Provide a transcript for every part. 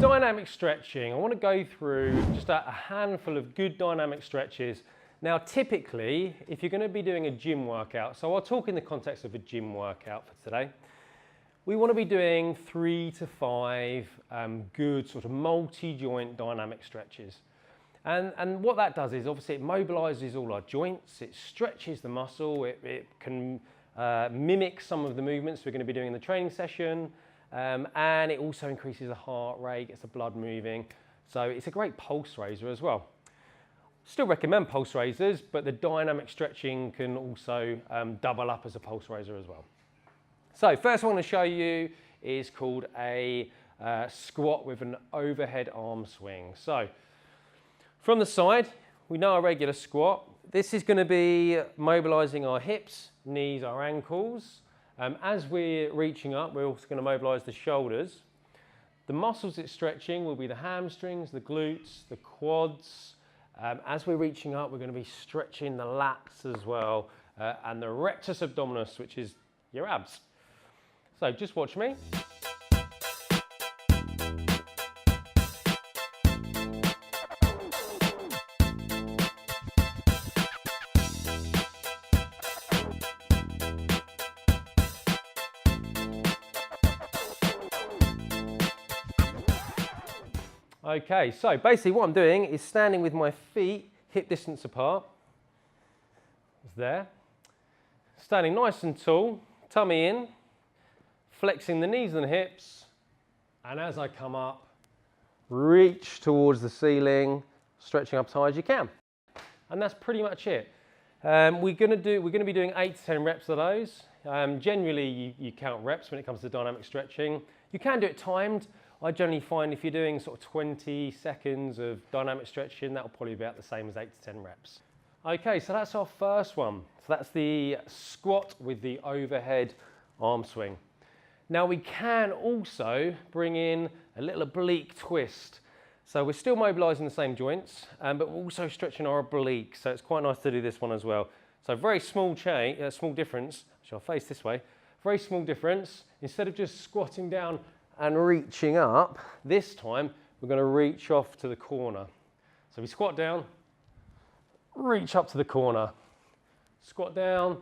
dynamic stretching. I want to go through just a handful of good dynamic stretches. Now, typically, if you're going to be doing a gym workout, so I'll talk in the context of a gym workout for today, we want to be doing 3 to 5 good sort of multi-joint dynamic stretches. And what that does is obviously it mobilizes all our joints, it stretches the muscle, it can mimic some of the movements we're going to be doing in the training session, and it also increases the heart rate, gets the blood moving. So it's a great pulse raiser as well. Still recommend pulse raisers, but the dynamic stretching can also double up as a pulse raiser as well. So first one I want to show you is called a squat with an overhead arm swing. So from the side, we know a regular squat. This is going to be mobilizing our hips, knees, our ankles. As we're reaching up, we're also going to mobilize the shoulders. The muscles it's stretching will be the hamstrings, the glutes, the quads. As we're reaching up, we're going to be stretching the lats as well, and the rectus abdominis, which is your abs. So just watch me. Okay, so basically what I'm doing is standing with my feet hip distance apart. It's there. Standing nice and tall, tummy in, flexing the knees and the hips, and as I come up, reach towards the ceiling, stretching up as high as you can. And that's pretty much it. We're going to be doing 8 to 10 reps of those. Generally, you count reps when it comes to dynamic stretching. You can do it timed. I generally find if you're doing sort of 20 seconds of dynamic stretching, that'll probably be about the same as 8 to 10 reps. Okay, so that's our first one. So that's the squat with the overhead arm swing. Now we can also bring in a little oblique twist. So we're still mobilizing the same joints, but we're also stretching our obliques. So it's quite nice to do this one as well. So very small small difference. Actually, I'll face this way. Very small difference. Instead of just squatting down and reaching up, this time we're going to reach off to the corner. So we squat down, reach up to the corner, squat down,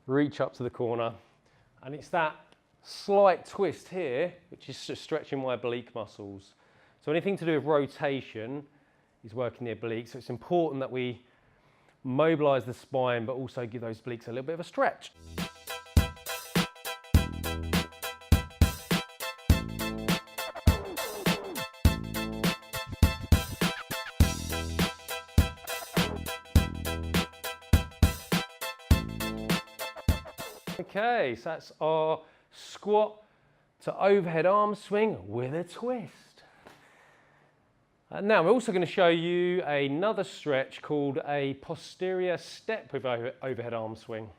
reach up to the corner, and it's that slight twist here which is just stretching my oblique muscles. So anything to do with rotation is working the obliques, so it's important that we mobilize the spine but also give those obliques a little bit of a stretch. Okay, so that's our squat to overhead arm swing with a twist. Now we're also going to show you another stretch called a posterior step with overhead arm swing.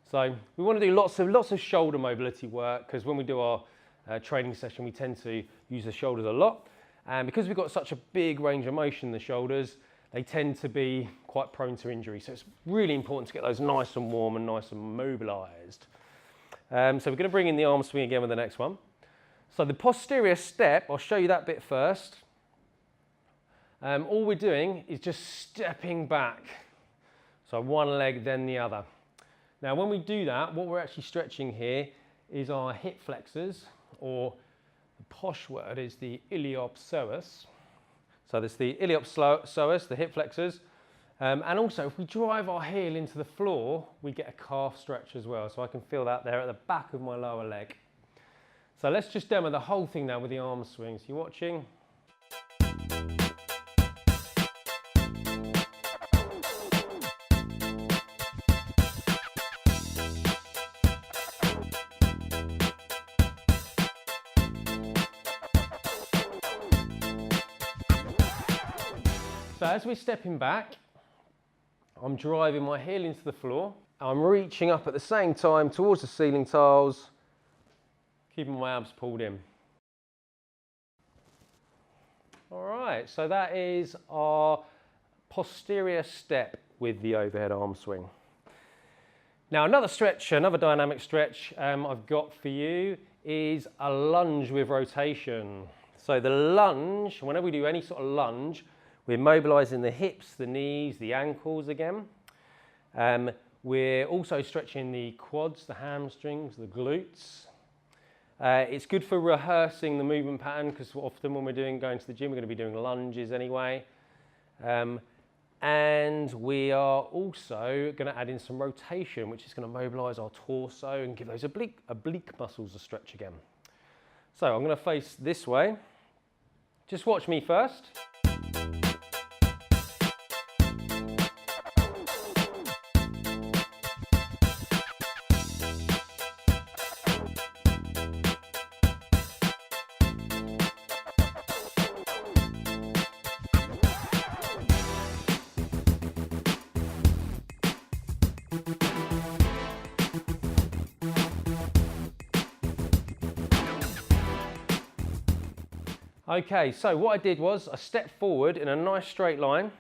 So we want to do lots of shoulder mobility work, because when we do our training session we tend to use the shoulders a lot, and because we've got such a big range of motion in the shoulders, they tend to be quite prone to injury. So it's really important to get those nice and warm and nice and mobilized. So we're going to bring in the arm swing again with the next one. So the posterior step, I'll show you that bit first. All we're doing is just stepping back. So one leg, then the other. Now when we do that, what we're actually stretching here is our hip flexors, or the posh word is the iliopsoas. So there's the iliopsoas, the hip flexors, and also if we drive our heel into the floor, we get a calf stretch as well. So I can feel that there at the back of my lower leg. So let's just demo the whole thing now with the arm swings. You watching? So as we're stepping back, I'm driving my heel into the floor. I'm reaching up at the same time towards the ceiling tiles, keeping my abs pulled in. All right, so that is our posterior step with the overhead arm swing. Now another stretch, another dynamic stretch I've got for you is a lunge with rotation. So the lunge, whenever we do any sort of lunge, we're mobilising the hips, the knees, the ankles again. We're also stretching the quads, the hamstrings, the glutes. It's good for rehearsing the movement pattern because often when we're going to the gym, we're going to be doing lunges anyway. And we are also going to add in some rotation, which is going to mobilise our torso and give those oblique muscles a stretch again. So I'm going to face this way. Just watch me first. Okay, so what I did was I stepped forward in a nice straight line.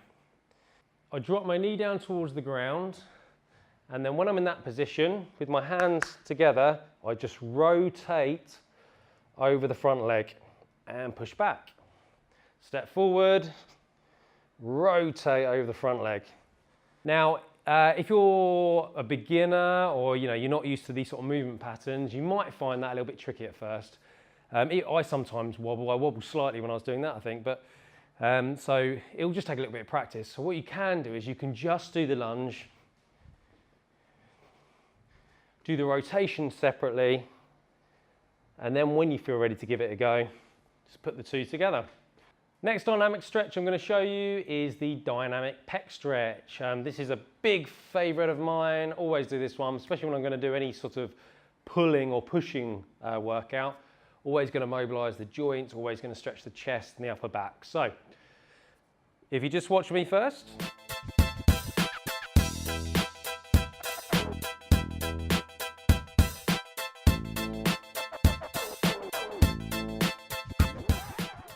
I dropped my knee down towards the ground, and then when I'm in that position, with my hands together, I just rotate over the front leg and push back. Step forward, rotate over the front leg. Now, if you're a beginner or you're not used to these sort of movement patterns, you might find that a little bit tricky at first. I sometimes wobble. I wobble slightly when I was doing that, I think, but so it'll just take a little bit of practice. So what you can do is you can just do the lunge, do the rotation separately, and then when you feel ready to give it a go, just put the two together. Next dynamic stretch I'm going to show you is the dynamic pec stretch. This is a big favourite of mine. Always do this one, especially when I'm going to do any sort of pulling or pushing workout. Always going to mobilise the joints, always going to stretch the chest and the upper back. So, if you just watch me first.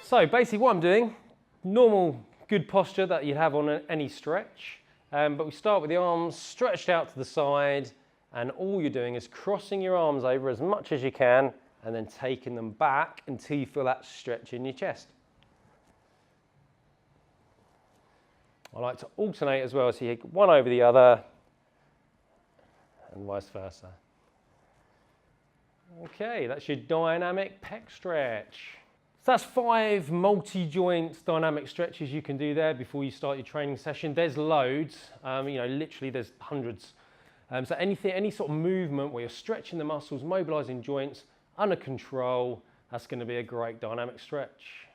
So basically what I'm doing, normal good posture that you'd have on any stretch, but we start with the arms stretched out to the side, and all you're doing is crossing your arms over as much as you can and then taking them back until you feel that stretch in your chest. I like to alternate as well, so you get one over the other and vice versa. Okay, that's your dynamic pec stretch. So that's 5 multi-joint dynamic stretches you can do there before you start your training session. There's loads, literally there's hundreds. So any sort of movement where you're stretching the muscles, mobilising joints, under control, that's going to be a great dynamic stretch.